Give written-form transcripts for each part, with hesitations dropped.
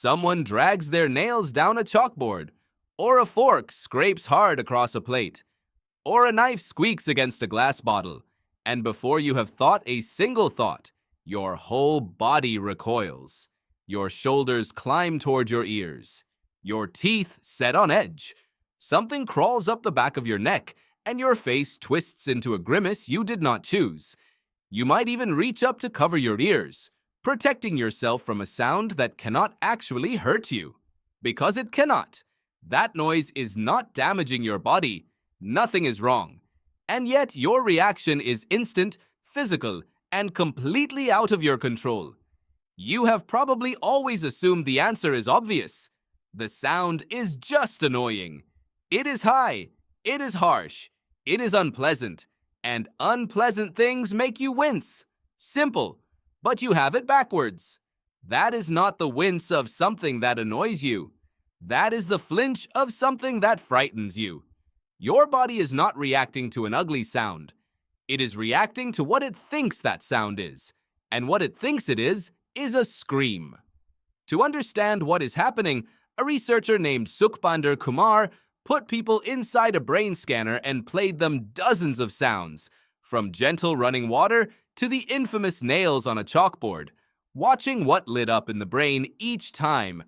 someone drags their nails down a chalkboard, or a fork scrapes hard across a plate, or a knife squeaks against a glass bottle, and before you have thought a single thought, your whole body recoils. Your shoulders climb toward your ears. Your teeth set on edge. Something crawls up the back of your neck, and your face twists into a grimace you did not choose. You might even reach up to cover your ears, protecting yourself from a sound that cannot actually hurt you. Because it cannot. That noise is not damaging your body. Nothing is wrong. And yet your reaction is instant, physical, and completely out of your control. You have probably always assumed the answer is obvious. The sound is just annoying. It is high. It is harsh. It is unpleasant. And unpleasant things make you wince. Simple. But you have it backwards. That is not the wince of something that annoys you. That is the flinch of something that frightens you. Your body is not reacting to an ugly sound. It is reacting to what it thinks that sound is. And what it thinks it is a scream. To understand what is happening, a researcher named Sukhbinder Kumar put people inside a brain scanner and played them dozens of sounds, from gentle running water to the infamous nails on a chalkboard, watching what lit up in the brain each time.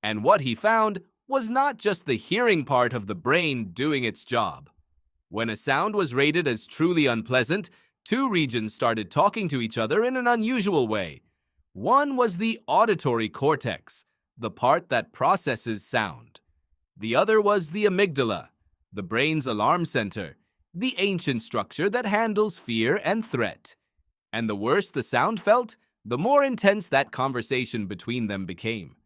And what he found was not just the hearing part of the brain doing its job. When a sound was rated as truly unpleasant, two regions started talking to each other in an unusual way. One was the auditory cortex, the part that processes sound. The other was the amygdala, the brain's alarm center, the ancient structure that handles fear and threat. And the worse the sound felt, the more intense that conversation between them became.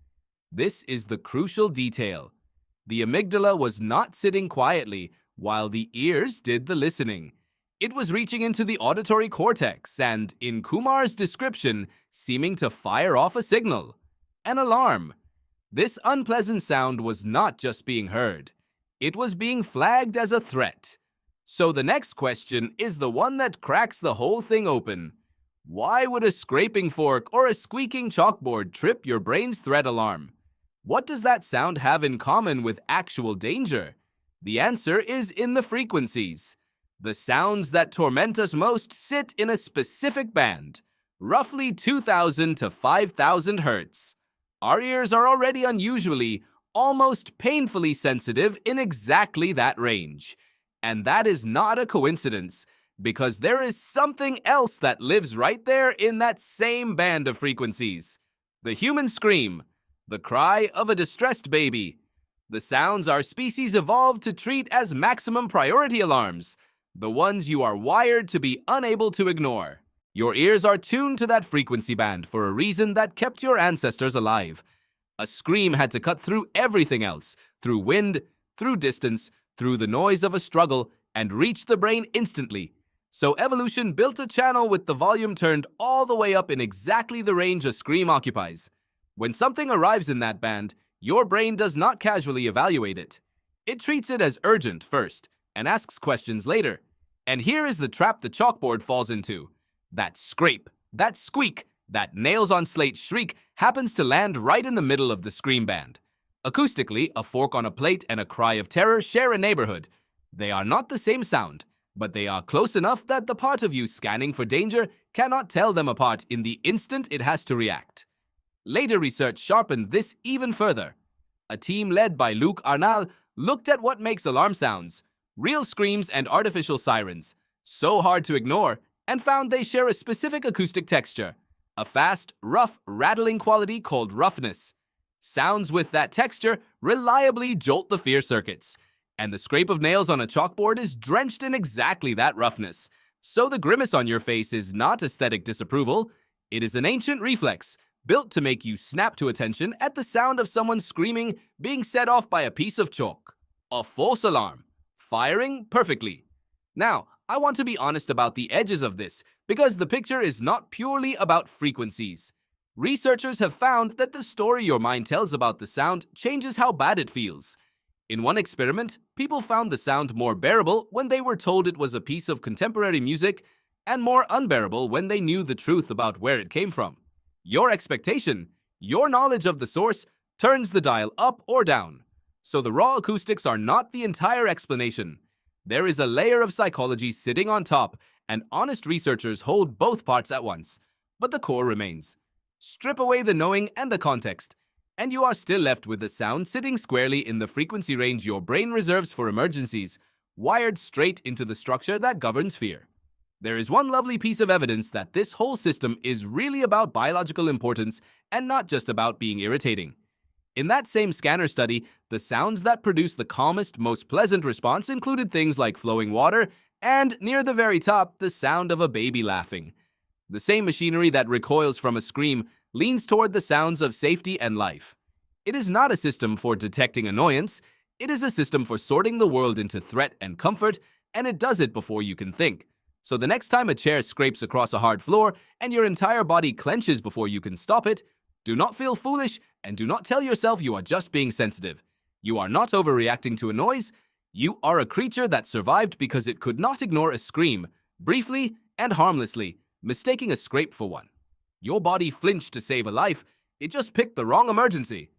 This is the crucial detail. The amygdala was not sitting quietly while the ears did the listening. It was reaching into the auditory cortex and, in Kumar's description, seeming to fire off a signal, an alarm. This unpleasant sound was not just being heard. It was being flagged as a threat. So the next question is the one that cracks the whole thing open. Why would a scraping fork or a squeaking chalkboard trip your brain's threat alarm? What does that sound have in common with actual danger? The answer is in the frequencies. The sounds that torment us most sit in a specific band, roughly 2,000 to 5,000 hertz. Our ears are already unusually, almost painfully sensitive in exactly that range. And that is not a coincidence, because there is something else that lives right there in that same band of frequencies. The human scream, the cry of a distressed baby. The sounds our species evolved to treat as maximum priority alarms, the ones you are wired to be unable to ignore. Your ears are tuned to that frequency band for a reason that kept your ancestors alive. A scream had to cut through everything else, through wind, through distance, through the noise of a struggle, and reach the brain instantly. So evolution built a channel with the volume turned all the way up in exactly the range a scream occupies. When something arrives in that band, your brain does not casually evaluate it. It treats it as urgent first, and asks questions later. And here is the trap the chalkboard falls into. That scrape, that squeak, that nails on slate shriek happens to land right in the middle of the scream band. Acoustically, a fork on a plate and a cry of terror share a neighborhood. They are not the same sound, but they are close enough that the part of you scanning for danger cannot tell them apart in the instant it has to react. Later research sharpened this even further. A team led by Luc Arnal looked at what makes alarm sounds, real screams and artificial sirens, so hard to ignore, and found they share a specific acoustic texture, a fast, rough, rattling quality called roughness. Sounds with that texture reliably jolt the fear circuits, and the scrape of nails on a chalkboard is drenched in exactly that roughness. So the grimace on your face is not aesthetic disapproval, it is an ancient reflex, built to make you snap to attention at the sound of someone screaming being set off by a piece of chalk. A false alarm, firing perfectly. Now, I want to be honest about the edges of this, because the picture is not purely about frequencies. Researchers have found that the story your mind tells about the sound changes how bad it feels. In one experiment, people found the sound more bearable when they were told it was a piece of contemporary music, and more unbearable when they knew the truth about where it came from. Your expectation, your knowledge of the source, turns the dial up or down. So the raw acoustics are not the entire explanation. There is a layer of psychology sitting on top, and honest researchers hold both parts at once. But the core remains. Strip away the knowing and the context, and you are still left with the sound sitting squarely in the frequency range your brain reserves for emergencies, wired straight into the structure that governs fear. There is one lovely piece of evidence that this whole system is really about biological importance and not just about being irritating. In that same scanner study, the sounds that produced the calmest, most pleasant response included things like flowing water and, near the very top, the sound of a baby laughing. The same machinery that recoils from a scream leans toward the sounds of safety and life. It is not a system for detecting annoyance, it is a system for sorting the world into threat and comfort, and it does it before you can think. So the next time a chair scrapes across a hard floor and your entire body clenches before you can stop it, do not feel foolish and do not tell yourself you are just being sensitive. You are not overreacting to a noise. You are a creature that survived because it could not ignore a scream, briefly and harmlessly, mistaking a scrape for one. Your body flinched to save a life. It just picked the wrong emergency.